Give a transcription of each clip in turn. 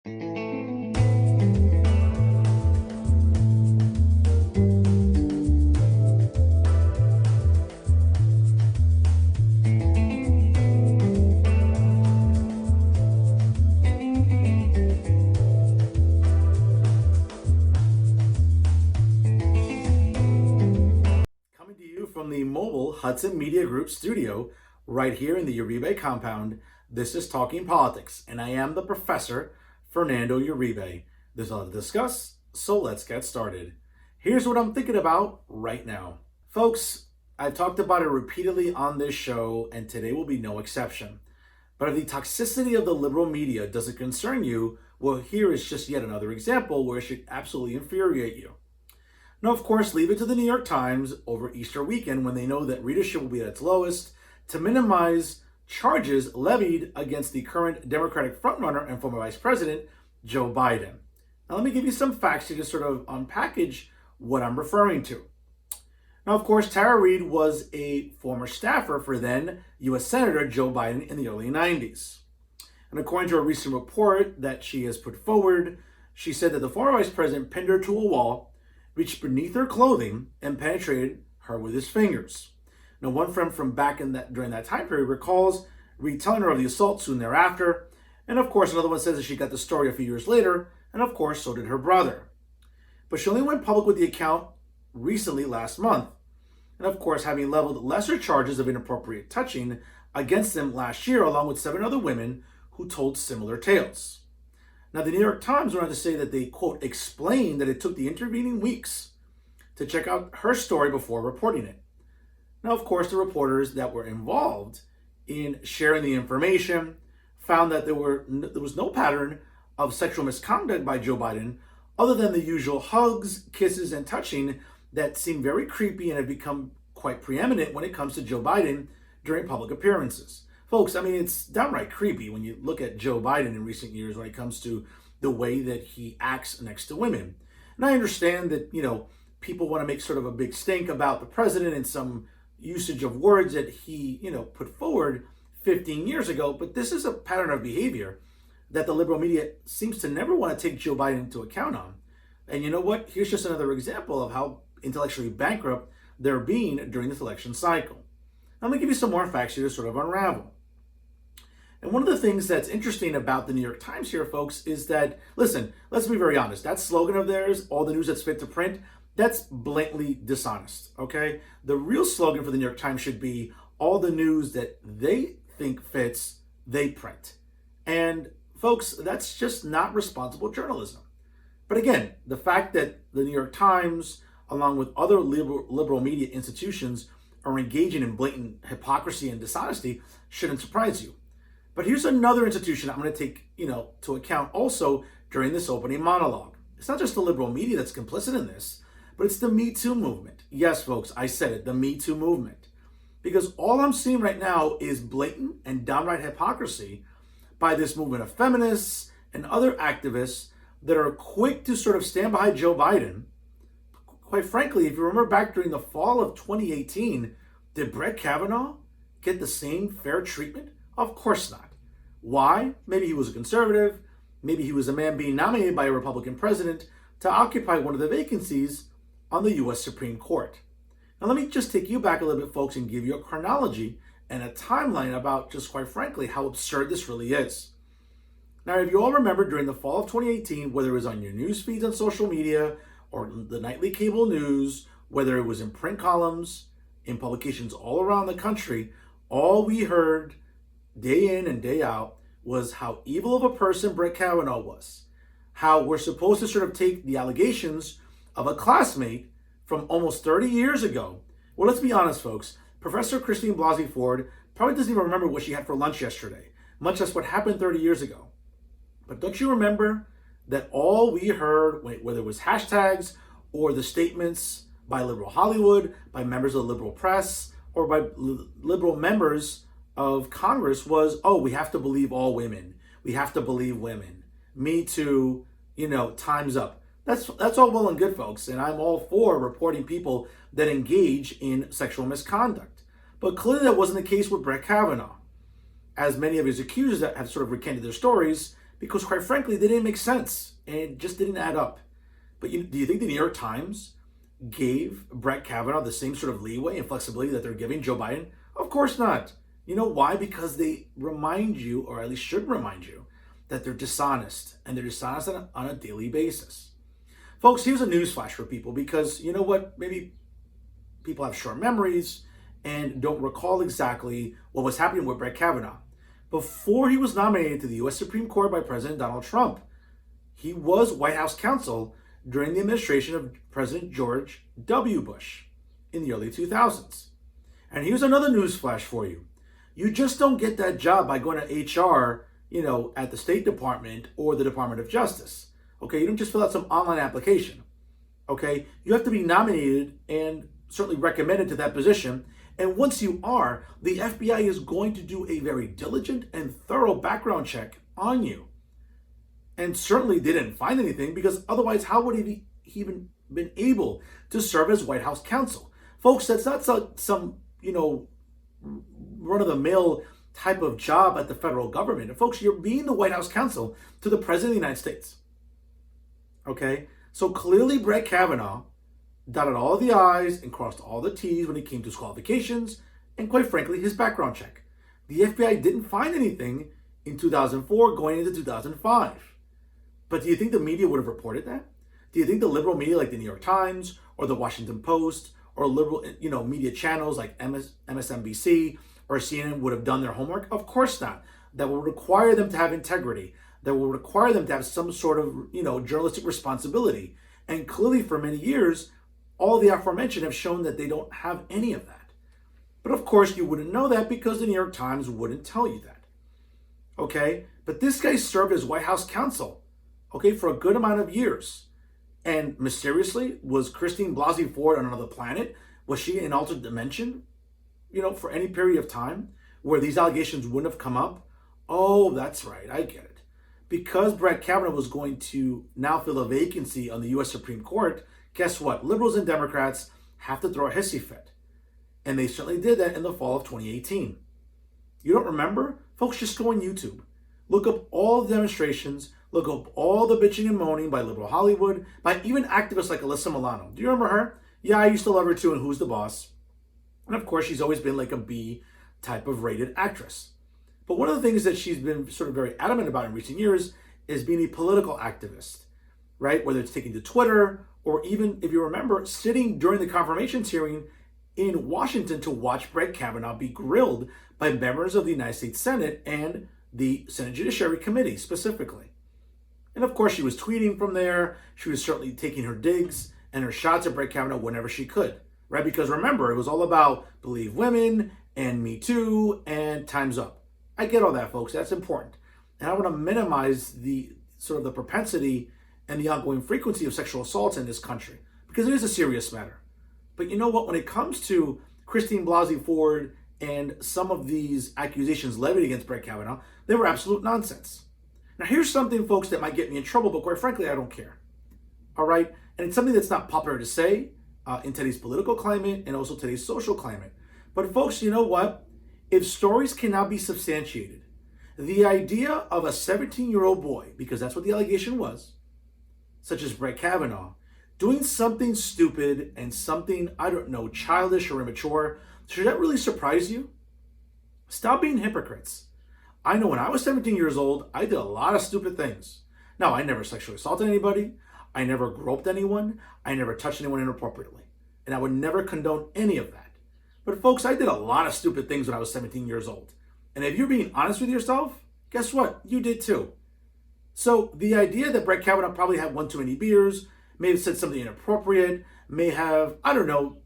Coming to you from the mobile Hudson Media Group studio, right here in the Uribe compound, this is Talking Politics, and I am the Professor Fernando Uribe. There's a lot to discuss, so let's get started. Here's what I'm thinking about right now. Folks, I've talked about it repeatedly on this show, and today will be no exception. But if the toxicity of the liberal media doesn't concern you, well, here is just yet another example where it should absolutely infuriate you. Now, of course, leave it to the New York Times over Easter weekend when they know that readership will be at its lowest to minimize charges levied against the current Democratic frontrunner and former Vice President, Joe Biden. Now, let me give you some facts to just sort of unpackage what I'm referring to. Now, of course, Tara Reade was a former staffer for then U.S. Senator Joe Biden in the early 90s. And according to a recent report that she has put forward, she said that the former Vice President pinned her to a wall, reached beneath her clothing, and penetrated her with his fingers. Now, one friend from back during that time period recalls Reade telling her of the assault soon thereafter, and of course another one says that she got the story a few years later, and of course so did her brother. But she only went public with the account recently last month, and of course having leveled lesser charges of inappropriate touching against them last year, along with 7 other women who told similar tales. Now, the New York Times went on to say that they, quote, explained that it took the intervening weeks to check out her story before reporting it. Now, of course, the reporters that were involved in sharing the information found that there was no pattern of sexual misconduct by Joe Biden other than the usual hugs, kisses, and touching that seem very creepy and have become quite preeminent when it comes to Joe Biden during public appearances. Folks, I mean, it's downright creepy when you look at Joe Biden in recent years when it comes to the way that he acts next to women. And I understand that, people want to make sort of a big stink about the president and some usage of words that he, put forward 15 years ago. But this is a pattern of behavior that the liberal media seems to never want to take Joe Biden into account on. And you know what? Here's just another example of how intellectually bankrupt they're being during this election cycle. I'm going to give you some more facts here to sort of unravel. And one of the things that's interesting about the New York Times here, folks, is that, listen, let's be very honest. That slogan of theirs, all the news that's fit to print, that's blatantly dishonest, okay? The real slogan for the New York Times should be, all the news that they think fits, they print. And folks, that's just not responsible journalism. But again, the fact that the New York Times, along with other liberal media institutions, are engaging in blatant hypocrisy and dishonesty shouldn't surprise you. But here's another institution I'm going to take, to account also during this opening monologue. It's not just the liberal media that's complicit in this, but it's the Me Too movement. Yes, folks, I said it, the Me Too movement. Because all I'm seeing right now is blatant and downright hypocrisy by this movement of feminists and other activists that are quick to sort of stand behind Joe Biden. Quite frankly, if you remember back during the fall of 2018, did Brett Kavanaugh get the same fair treatment? Of course not. Why? Maybe he was a conservative. Maybe he was a man being nominated by a Republican president to occupy one of the vacancies on the U.S. Supreme Court. Now, let me just take you back a little bit, folks, and give you a chronology and a timeline about, just quite frankly, how absurd this really is. Now, if you all remember, during the fall of 2018, whether it was on your news feeds on social media or the nightly cable news, whether it was in print columns, in publications all around the country, all we heard day in and day out was how evil of a person Brett Kavanaugh was. How we're supposed to sort of take the allegations of a classmate from almost 30 years ago. Well, let's be honest, folks. Professor Christine Blasey Ford probably doesn't even remember what she had for lunch yesterday, much less what happened 30 years ago. But don't you remember that all we heard, whether it was hashtags or the statements by liberal Hollywood, by members of the liberal press, or by liberal members of Congress was, oh, we have to believe all women. We have to believe women. Me Too, time's up. That's all well and good, folks. And I'm all for reporting people that engage in sexual misconduct. But clearly that wasn't the case with Brett Kavanaugh. As many of his accusers that have sort of recanted their stories, because, quite frankly, they didn't make sense and it just didn't add up. But do you think the New York Times gave Brett Kavanaugh the same sort of leeway and flexibility that they're giving Joe Biden? Of course not. You know why? Because they remind you, or at least should remind you, that they're dishonest, and they're dishonest on a daily basis. Folks, here's a newsflash for people, because you know what? Maybe people have short memories and don't recall exactly what was happening with Brett Kavanaugh. Before he was nominated to the U.S. Supreme Court by President Donald Trump, he was White House counsel during the administration of President George W. Bush in the early 2000s. And here's another newsflash for you. You just don't get that job by going to HR, at the State Department or the Department of Justice. Okay, you don't just fill out some online application. Okay, you have to be nominated and certainly recommended to that position. And once you are, the FBI is going to do a very diligent and thorough background check on you. And certainly they didn't find anything, because otherwise, how would he even been able to serve as White House counsel? Folks, that's not some run-of-the-mill type of job at the federal government. And folks, you're being the White House counsel to the President of the United States. Okay? So clearly Brett Kavanaugh dotted all the I's and crossed all the T's when it came to his qualifications and, quite frankly, his background check. The FBI didn't find anything in 2004 going into 2005. But do you think the media would have reported that? Do you think the liberal media like the New York Times or the Washington Post or liberal, media channels like MSNBC or CNN would have done their homework? Of course not. That will require them to have integrity. That will require them to have some sort of, journalistic responsibility. And clearly for many years, all the aforementioned have shown that they don't have any of that. But of course you wouldn't know that because the New York Times wouldn't tell you that. Okay? But this guy served as White House counsel, okay, for a good amount of years. And mysteriously, was Christine Blasey Ford on another planet? Was she in an altered dimension, for any period of time where these allegations wouldn't have come up? Oh, that's right. I get it. Because Brett Kavanaugh was going to now fill a vacancy on the U.S. Supreme Court, guess what? Liberals and Democrats have to throw a hissy fit. And they certainly did that in the fall of 2018. You don't remember? Folks, just go on YouTube. Look up all the demonstrations. Look up all the bitching and moaning by liberal Hollywood, by even activists like Alyssa Milano. Do you remember her? Yeah, I used to love her too, and Who's the Boss? And of course, she's always been like a B type of rated actress. But one of the things that she's been sort of very adamant about in recent years is being a political activist, right? Whether it's taking to Twitter or even, if you remember, sitting during the confirmations hearing in Washington to watch Brett Kavanaugh be grilled by members of the United States Senate and the Senate Judiciary Committee specifically. And of course, she was tweeting from there. She was certainly taking her digs and her shots at Brett Kavanaugh whenever she could, right? Because remember, it was all about Believe Women and Me Too and Time's Up. I get all that, folks. That's important. And I want to minimize the sort of the propensity and the ongoing frequency of sexual assaults in this country, because it is a serious matter. But you know what? When it comes to Christine Blasey Ford and some of these accusations levied against Brett Kavanaugh, they were absolute nonsense. Now, here's something, folks, that might get me in trouble, but quite frankly, I don't care. All right? And it's something that's not popular to say in today's political climate and also today's social climate. But folks, you know what? If stories cannot be substantiated, the idea of a 17-year-old boy, because that's what the allegation was, such as Brett Kavanaugh, doing something stupid and something, I don't know, childish or immature, should that really surprise you? Stop being hypocrites. I know when I was 17 years old, I did a lot of stupid things. Now, I never sexually assaulted anybody. I never groped anyone. I never touched anyone inappropriately. And I would never condone any of that. But folks, I did a lot of stupid things when I was 17 years old. And if you're being honest with yourself, guess what? You did too. So the idea that Brett Kavanaugh probably had one too many beers, may have said something inappropriate, may have, I don't know,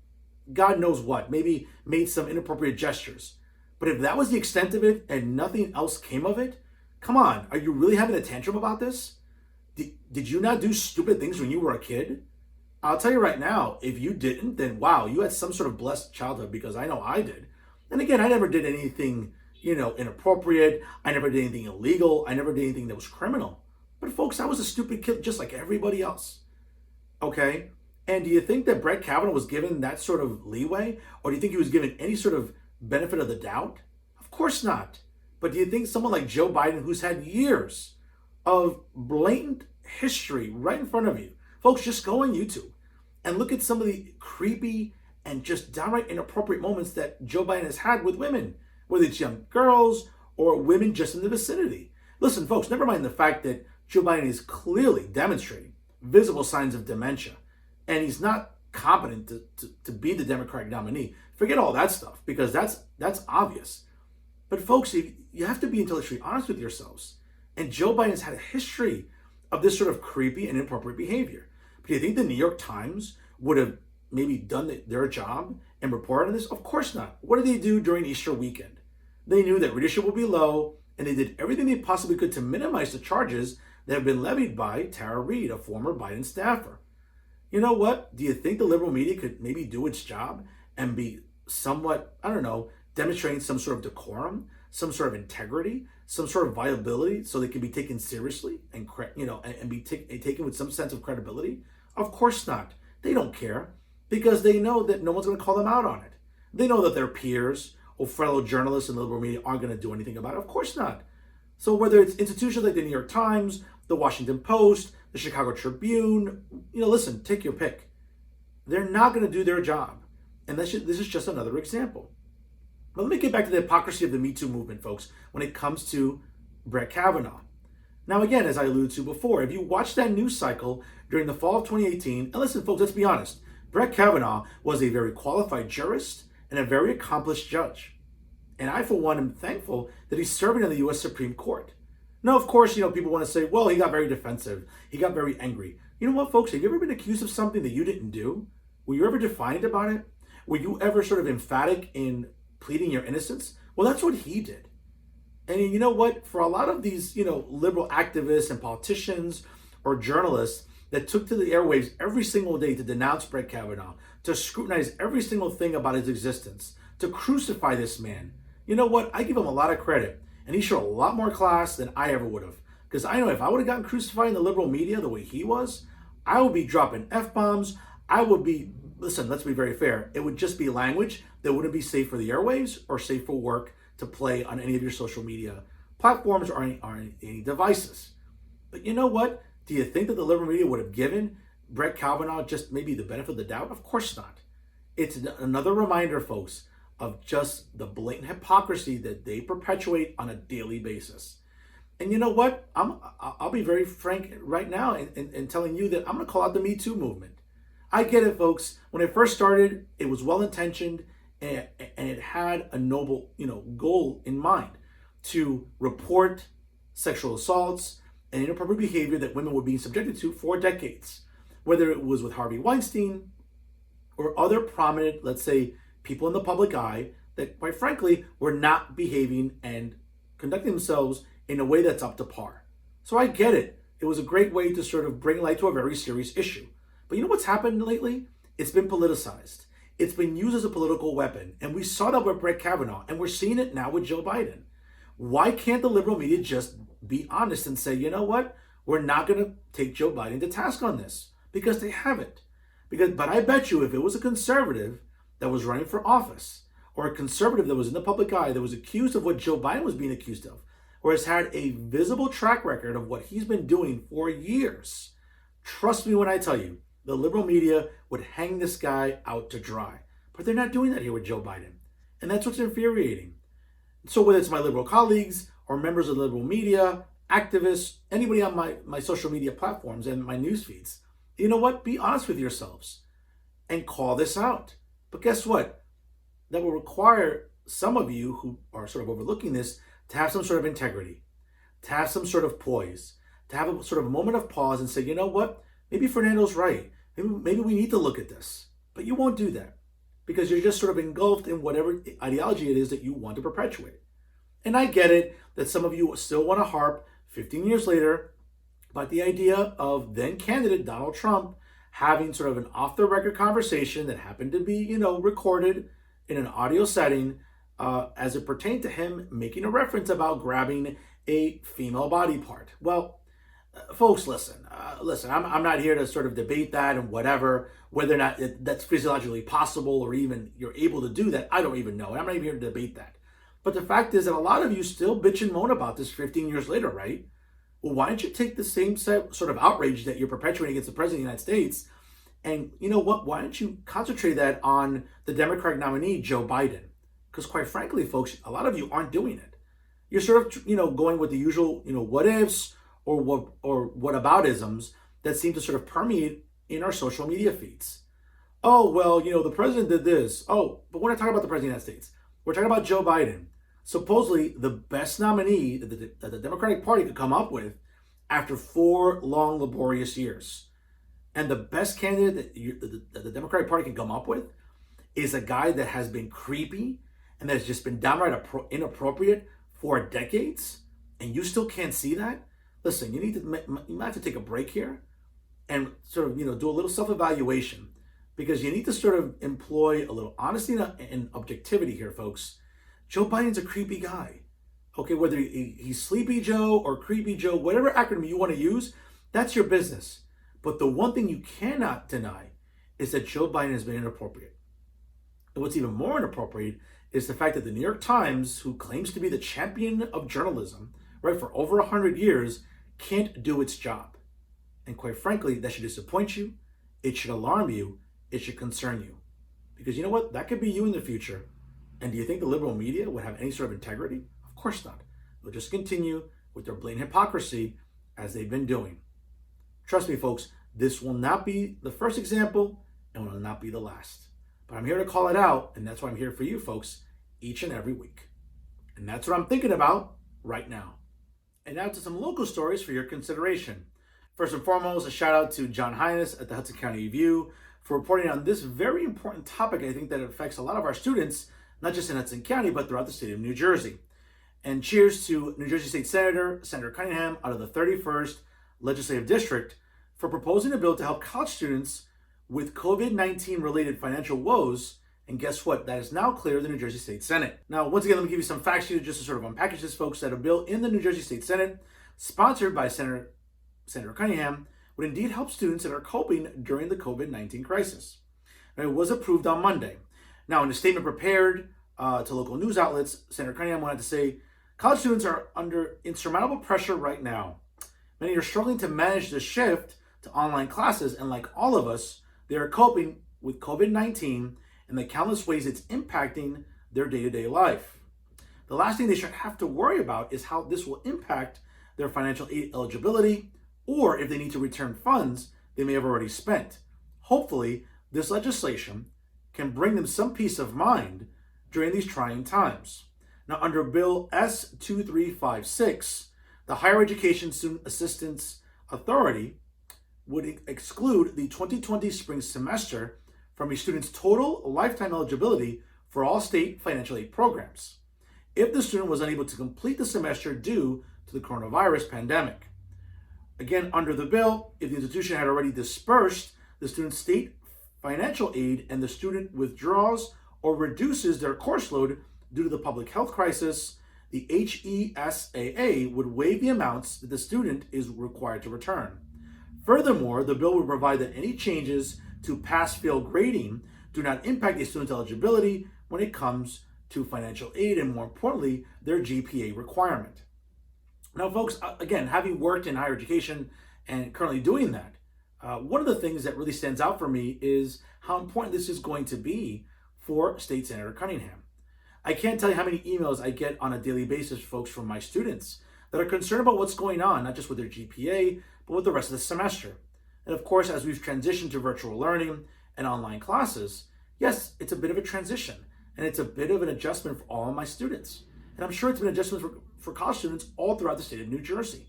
God knows what, maybe made some inappropriate gestures. But if that was the extent of it and nothing else came of it, come on, are you really having a tantrum about this? Did you not do stupid things when you were a kid? I'll tell you right now, if you didn't, then wow, you had some sort of blessed childhood, because I know I did. And again, I never did anything, inappropriate. I never did anything illegal. I never did anything that was criminal. But folks, I was a stupid kid just like everybody else. Okay? And do you think that Brett Kavanaugh was given that sort of leeway? Or do you think he was given any sort of benefit of the doubt? Of course not. But do you think someone like Joe Biden, who's had years of blatant history right in front of you. Folks, just go on YouTube and look at some of the creepy and just downright inappropriate moments that Joe Biden has had with women, whether it's young girls or women just in the vicinity. Listen, folks, never mind the fact that Joe Biden is clearly demonstrating visible signs of dementia, and he's not competent to be the Democratic nominee. Forget all that stuff, because that's obvious. But folks, you have to be intellectually honest with yourselves. And Joe Biden's had a history of this sort of creepy and inappropriate behavior. But do you think the New York Times would have maybe done their job and reported on this? Of course not. What did they do during Easter weekend? They knew that readership would be low, and they did everything they possibly could to minimize the charges that have been levied by Tara Reade, a former Biden staffer. You know what? Do you think the liberal media could maybe do its job and be somewhat, I don't know, demonstrating some sort of decorum, some sort of integrity, some sort of viability, so they can be taken seriously and be taken with some sense of credibility? Of course not. They don't care, because they know that no one's going to call them out on it. They know that their peers or fellow journalists in the liberal media aren't going to do anything about it. Of course not. So whether it's institutions like the New York Times, the Washington Post, the Chicago Tribune, listen, take your pick. They're not going to do their job. And this is just another example. But let me get back to the hypocrisy of the Me Too movement, folks, when it comes to Brett Kavanaugh. Now, again, as I alluded to before, if you watched that news cycle during the fall of 2018, and listen, folks, let's be honest, Brett Kavanaugh was a very qualified jurist and a very accomplished judge. And I, for one, am thankful that he's serving on the U.S. Supreme Court. Now, of course, people want to say, well, he got very defensive. He got very angry. You know what, folks? Have you ever been accused of something that you didn't do? Were you ever defiant about it? Were you ever sort of emphatic in pleading your innocence? Well, that's what he did. And you know what? For a lot of these, liberal activists and politicians or journalists that took to the airwaves every single day to denounce Brett Kavanaugh, to scrutinize every single thing about his existence, to crucify this man, you know what? I give him a lot of credit. And he showed a lot more class than I ever would have. Because I know if I would have gotten crucified in the liberal media the way he was, I would be dropping F-bombs. I would be, listen, let's be very fair. It would just be language that wouldn't be safe for the airwaves or safe for work to play on any of your social media platforms or any devices. But you know what? Do you think that the liberal media would have given Brett Kavanaugh just maybe the benefit of the doubt? Of course not. It's another reminder, folks, of just the blatant hypocrisy that they perpetuate on a daily basis. And you know what? I'll be very frank right now in telling you that I'm going to call out the Me Too movement. I get it, folks. When it first started, it was well-intentioned and it had a noble, goal in mind to report sexual assaults and inappropriate behavior that women were being subjected to for decades. Whether it was with Harvey Weinstein or other prominent, let's say, people in the public eye that, quite frankly, were not behaving and conducting themselves in a way that's up to par. So I get it. It was a great way to sort of bring light to a very serious issue. But you know what's happened lately? It's been politicized. It's been used as a political weapon. And we saw that with Brett Kavanaugh, and we're seeing it now with Joe Biden. Why can't the liberal media just be honest and say, you know what? We're not going to take Joe Biden to task on this, because they haven't. But I bet you if it was a conservative that was running for office, or a conservative that was in the public eye that was accused of what Joe Biden was being accused of, or has had a visible track record of what he's been doing for years, trust me when I tell you, the liberal media would hang this guy out to dry. But they're not doing that here with Joe Biden. And that's what's infuriating. So whether it's my liberal colleagues or members of the liberal media, activists, anybody on my social media platforms and my news feeds, you know what? Be honest with yourselves and call this out. But guess what? That will require some of you who are sort of overlooking this to have some sort of integrity, to have some sort of poise, to have a sort of a moment of pause and say, you know what? Maybe Fernando's right. Maybe we need to look at this. But you won't do that because you're just sort of engulfed in whatever ideology it is that you want to perpetuate. And I get it that some of you still want to harp 15 years later about the idea of then candidate Donald Trump having sort of an off-the-record conversation that happened to be, recorded in an audio setting as it pertained to him making a reference about grabbing a female body part. Well, folks, listen. I'm not here to sort of debate that and whether or not that's physiologically possible or even you're able to do that. I don't even know. I'm not even here to debate that. But the fact is that a lot of you still bitch and moan about this 15 years later, right? Well, why don't you take the same sort of outrage that you're perpetuating against the President of the United States, and you know what? Why don't you concentrate that on the Democratic nominee, Joe Biden? Because quite frankly, folks, a lot of you aren't doing it. You're sort of, going with the usual, what ifs or what aboutisms that seem to sort of permeate in our social media feeds. Oh, well, the president did this. Oh, but we're not talking about the president of the United States. We're talking about Joe Biden. Supposedly the best nominee that the Democratic Party could come up with after 4 long, laborious years. And the best candidate that the Democratic Party can come up with is a guy that has been creepy and that has just been downright inappropriate for decades. And you still can't see that? Listen, you might have to take a break here and sort of, do a little self-evaluation, because you need to sort of employ a little honesty and objectivity here, folks. Joe Biden's a creepy guy. Okay, whether he's Sleepy Joe or Creepy Joe, whatever acronym you want to use, that's your business. But the one thing you cannot deny is that Joe Biden has been inappropriate. And what's even more inappropriate is the fact that the New York Times, who claims to be the champion of journalism, right, for over 100 years, can't do its job. And quite frankly, that should disappoint you. It should alarm you. It should concern you. Because you know what? That could be you in the future. And do you think the liberal media would have any sort of integrity? Of course not. They'll just continue with their blatant hypocrisy as they've been doing. Trust me, folks, this will not be the first example and will not be the last. But I'm here to call it out, and that's why I'm here for you, folks, each and every week. And that's what I'm thinking about right now. And now to some local stories for your consideration. First and foremost, a shout out to John Hines at the Hudson County Review for reporting on this very important topic. I think that affects a lot of our students, not just in Hudson County, but throughout the state of New Jersey. And cheers to New Jersey State Senator Cunningham out of the 31st Legislative District for proposing a bill to help college students with COVID-19 related financial woes. And guess what? That is now cleared the New Jersey State Senate. Now, once again, let me give you some facts here just to sort of unpackage this, folks, that a bill in the New Jersey State Senate, sponsored by Senator Cunningham, would indeed help students that are coping during the COVID-19 crisis. And it was approved on Monday. Now, in a statement prepared to local news outlets, Senator Cunningham wanted to say, college students are under insurmountable pressure right now. Many are struggling to manage the shift to online classes, and like all of us, they are coping with COVID-19 and the countless ways it's impacting their day-to-day life. The last thing they should have to worry about is how this will impact their financial aid eligibility, or if they need to return funds they may have already spent. Hopefully, this legislation can bring them some peace of mind during these trying times. Now, under Bill S2356, the Higher Education Student Assistance Authority would exclude the 2020 spring semester from a student's total lifetime eligibility for all state financial aid programs if the student was unable to complete the semester due to the coronavirus pandemic. Again, under the bill, if the institution had already dispersed the student's state financial aid and the student withdraws or reduces their course load due to the public health crisis, the HESAA would waive the amounts that the student is required to return. Furthermore, the bill would provide that any changes to pass-fail grading do not impact a student's eligibility when it comes to financial aid and, more importantly, their GPA requirement. Now, folks, again, having worked in higher education and currently doing that, one of the things that really stands out for me is how important this is going to be for State Senator Cunningham. I can't tell you how many emails I get on a daily basis, folks, from my students that are concerned about what's going on, not just with their GPA, but with the rest of the semester. And of course, as we've transitioned to virtual learning and online classes, yes, it's a bit of a transition, and it's a bit of an adjustment for all of my students. And I'm sure it's been an adjustment for college students all throughout the state of New Jersey.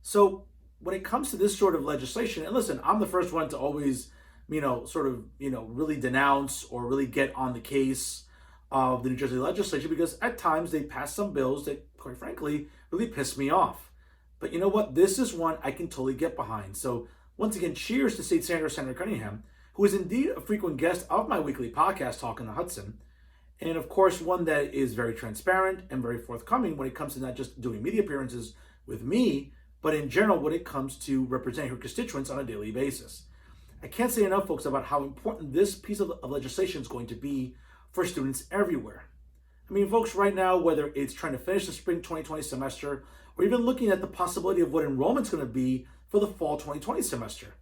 So when it comes to this sort of legislation, and listen, I'm the first one to always, really denounce or really get on the case of the New Jersey legislature, because at times they pass some bills that, quite frankly, really piss me off. But you know what? This is one I can totally get behind. So once again, cheers to State Senator Cunningham, who is indeed a frequent guest of my weekly podcast, Talking to Hudson. And of course, one that is very transparent and very forthcoming when it comes to not just doing media appearances with me, but in general when it comes to representing her constituents on a daily basis. I can't say enough, folks, about how important this piece of legislation is going to be for students everywhere. I mean, folks, right now, whether it's trying to finish the spring 2020 semester or even looking at the possibility of what enrollment's going to be for the fall 2020 semester.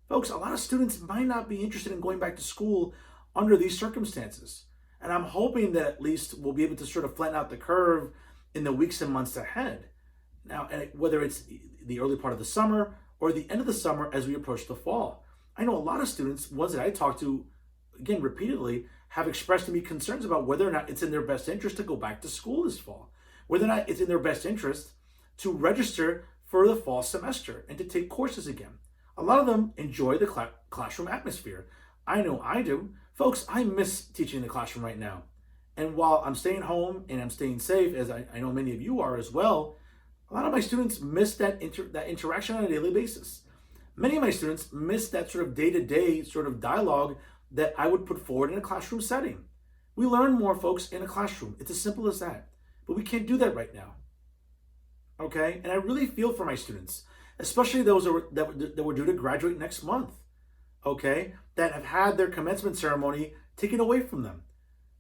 Folks, a lot of students might not be interested in going back to school under these circumstances. And I'm hoping that at least we'll be able to sort of flatten out the curve in the weeks and months ahead. Now, and whether it's the early part of the summer or the end of the summer as we approach the fall. I know a lot of students, ones that I talk to, again, repeatedly, have expressed to me concerns about whether or not it's in their best interest to go back to school this fall, whether or not it's in their best interest to register for the fall semester and to take courses again. A lot of them enjoy the classroom atmosphere. I know I do. Folks, I miss teaching in the classroom right now. And while I'm staying home and I'm staying safe, as I know many of you are as well, a lot of my students miss that interaction on a daily basis. Many of my students miss that sort of day-to-day sort of dialogue that I would put forward in a classroom setting. We learn more, folks, in a classroom. It's as simple as that. But we can't do that right now. Okay? And I really feel for my students, especially those that were due to graduate next month, okay, that have had their commencement ceremony taken away from them.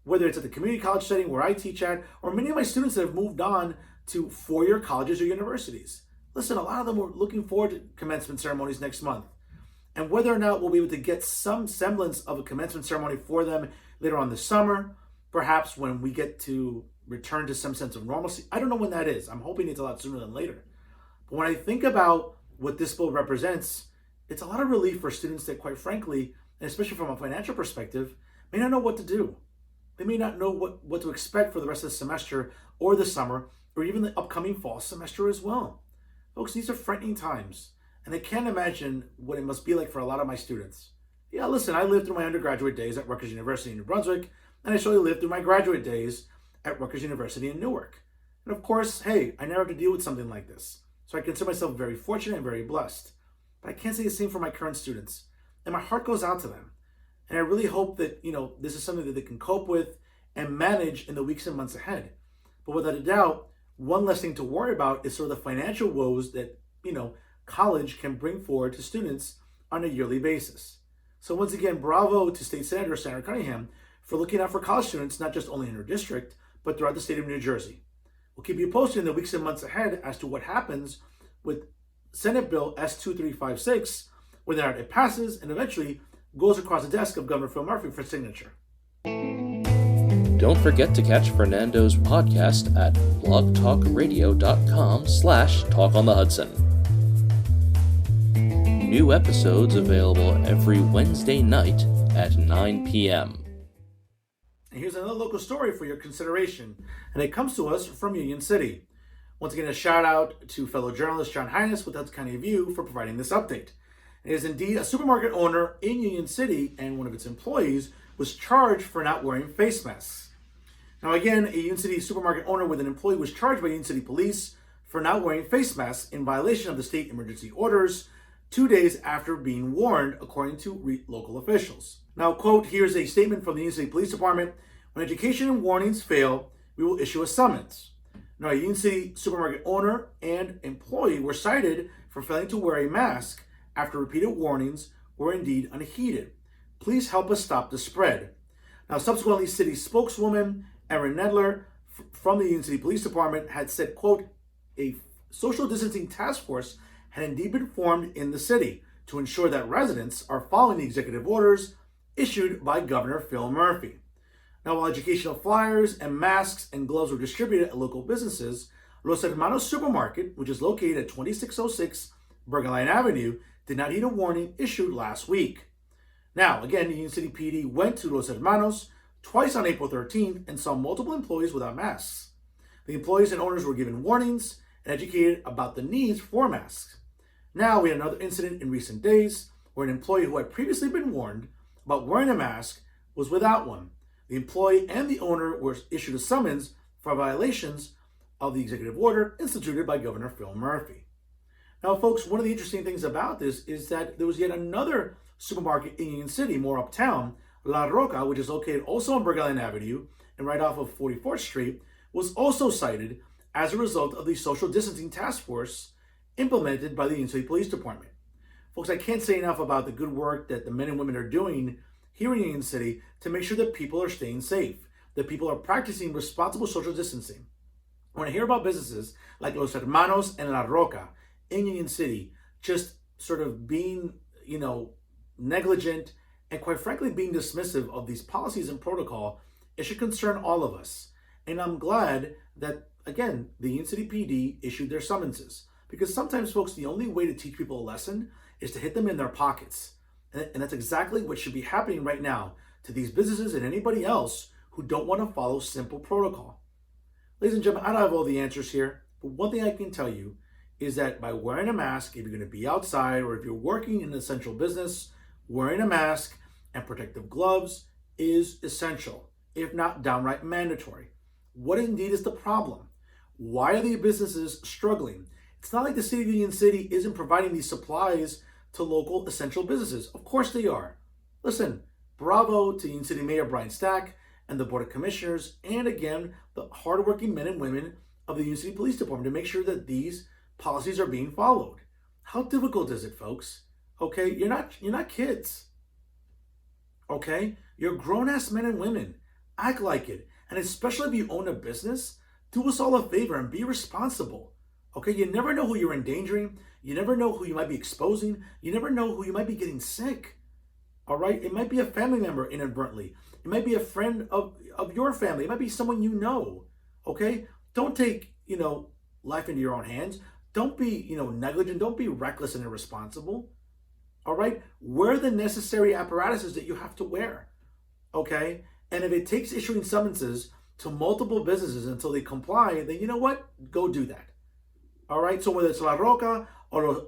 Whether it's at the community college setting where I teach at, or many of my students that have moved on to four-year colleges or universities. Listen, a lot of them were looking forward to commencement ceremonies next month. And whether or not we'll be able to get some semblance of a commencement ceremony for them later on this summer, perhaps when we get to return to some sense of normalcy, I don't know when that is. I'm hoping it's a lot sooner than later. But when I think about what this bill represents, it's a lot of relief for students that, quite frankly, and especially from a financial perspective, may not know what to do. They may not know what to expect for the rest of the semester or the summer or even the upcoming fall semester as well. Folks, these are frightening times, and I can't imagine what it must be like for a lot of my students. Yeah, listen, I lived through my undergraduate days at Rutgers University in New Brunswick, and I surely lived through my graduate days at Rutgers University in Newark. And of course, hey, I never have to deal with something like this. So I consider myself very fortunate and very blessed. But I can't say the same for my current students. And my heart goes out to them. And I really hope that, this is something that they can cope with and manage in the weeks and months ahead. But without a doubt, one less thing to worry about is sort of the financial woes that, college can bring forward to students on a yearly basis. So once again, bravo to State Senator Senator Cunningham for looking out for college students, not just only in her district, but throughout the state of New Jersey. We'll keep you posted in the weeks and months ahead as to what happens with Senate Bill S2356, whether or not it passes and eventually goes across the desk of Governor Phil Murphy for signature. Don't forget to catch Fernando's podcast at blogtalkradio.com/talkonthehudson. New episodes available every Wednesday night at 9 p.m. And here's another local story for your consideration, and it comes to us from Union City. Once again, a shout out to fellow journalist John Hines with Hudson County View for providing this update. It is indeed a supermarket owner in Union City, and one of its employees was charged for not wearing face masks. Now again, a Union City supermarket owner with an employee was charged by Union City Police for not wearing face masks in violation of the state emergency orders 2 days after being warned, according to local officials. Now, quote, here's a statement from the Union City Police Department. When education and warnings fail, we will issue a summons. Now, a Union City supermarket owner and employee were cited for failing to wear a mask after repeated warnings were indeed unheeded. Please help us stop the spread. Now, subsequently, city spokeswoman Erin Nedler from the Union City Police Department had said, quote, a social distancing task force had indeed been formed in the city to ensure that residents are following the executive orders issued by Governor Phil Murphy. Now, while educational flyers and masks and gloves were distributed at local businesses, Los Hermanos Supermarket, which is located at 2606 Bergen Line Avenue, did not heed a warning issued last week. Now, again, the Union City PD went to Los Hermanos twice on April 13th and saw multiple employees without masks. The employees and owners were given warnings and educated about the needs for masks. Now, we had another incident in recent days where an employee who had previously been warned about wearing a mask was without one. The employee and the owner were issued a summons for violations of the executive order instituted by Governor Phil Murphy. Now, folks, one of the interesting things about this is that there was yet another supermarket in Union City, more uptown, La Roca, which is located also on Bergen Line Avenue and right off of 44th Street, was also cited as a result of the social distancing task force implemented by the Union City Police Department. Folks, I can't say enough about the good work that the men and women are doing here in Union City to make sure that people are staying safe. that people are practicing responsible social distancing. When I hear about businesses like Los Hermanos en La Roca in Union City just sort of being, negligent and quite frankly being dismissive of these policies and protocol, it should concern all of us. And I'm glad that, again, the Union City PD issued their summonses. Because sometimes, folks, the only way to teach people a lesson is to hit them in their pockets. And that's exactly what should be happening right now to these businesses and anybody else who don't want to follow simple protocol. Ladies and gentlemen, I don't have all the answers here, but one thing I can tell you is that by wearing a mask, if you're going to be outside or if you're working in an essential business, wearing a mask and protective gloves is essential, if not downright mandatory. What indeed is the problem? Why are these businesses struggling? It's not like the city of Union City isn't providing these supplies to local essential businesses. Of course they are. Listen, bravo to Union City Mayor Brian Stack and the Board of Commissioners, and again, the hardworking men and women of the Union City Police Department to make sure that these policies are being followed. How difficult is it, folks? Okay, you're not kids. Okay, you're grown-ass men and women. Act like it. And especially if you own a business, do us all a favor and be responsible. Okay, you never know who you're endangering. You never know who you might be exposing. You never know who you might be getting sick. All right, it might be a family member inadvertently. It might be a friend of your family. It might be someone you know. Okay, don't take, life into your own hands. Don't be, negligent. Don't be reckless and irresponsible. All right, wear the necessary apparatuses that you have to wear. Okay, and if it takes issuing summonses to multiple businesses until they comply, then you know what? Go do that. All right, so whether it's La Roca or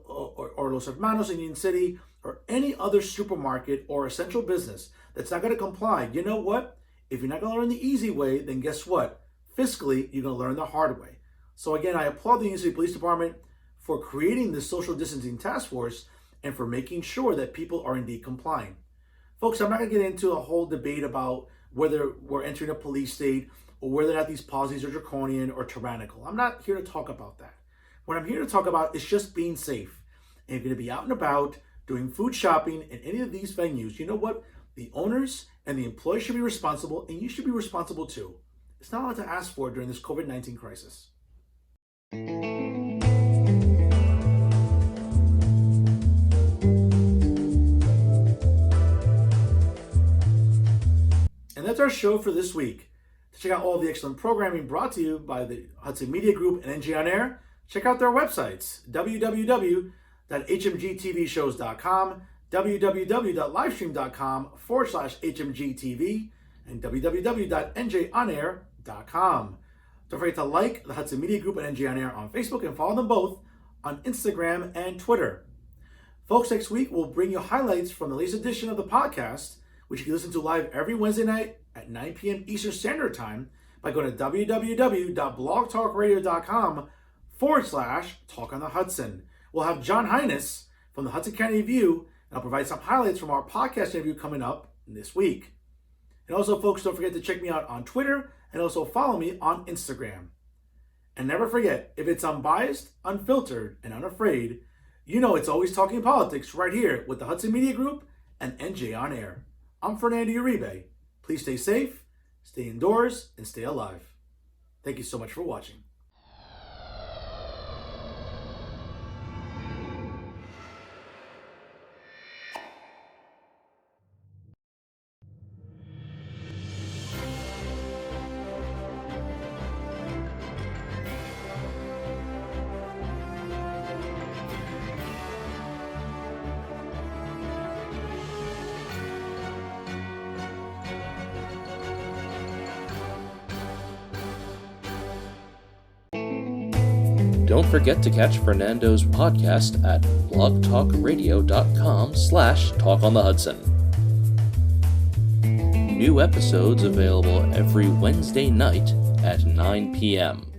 Los Hermanos in Union City or any other supermarket or essential business that's not going to comply, you know what? If you're not going to learn the easy way, then guess what? Fiscally, you're going to learn the hard way. So again, I applaud the Union City Police Department for creating this social distancing task force and for making sure that people are indeed complying. Folks, I'm not going to get into a whole debate about whether we're entering a police state or whether or not these policies are draconian or tyrannical. I'm not here to talk about that. What I'm here to talk about is just being safe. And if you're going to be out and about doing food shopping in any of these venues, you know what? The owners and the employees should be responsible, and you should be responsible too. It's not a lot to ask for during this COVID-19 crisis. And that's our show for this week. To check out all the excellent programming brought to you by the Hudson Media Group and NJ On Air, check out their websites, www.hmgtvshows.com, www.livestream.com/hmgtv, and www.njonair.com. Don't forget to like the Hudson Media Group and NJ On Air on Facebook and follow them both on Instagram and Twitter. Folks, next week we'll bring you highlights from the latest edition of the podcast, which you can listen to live every Wednesday night at 9 p.m. Eastern Standard Time by going to www.blogtalkradio.com/Talk on the Hudson. We'll have John Hines from the Hudson County View, and I'll provide some highlights from our podcast interview coming up this week. And also, folks, don't forget to check me out on Twitter and also follow me on Instagram. And never forget, if it's unbiased, unfiltered, and unafraid, you know it's always talking politics right here with the Hudson Media Group and NJ On Air. I'm Fernando Uribe. Please stay safe, stay indoors, and stay alive. Thank you so much for watching. Don't forget to catch Fernando's podcast at blogtalkradio.com/talkonthehudson. New episodes available every Wednesday night at 9 p.m.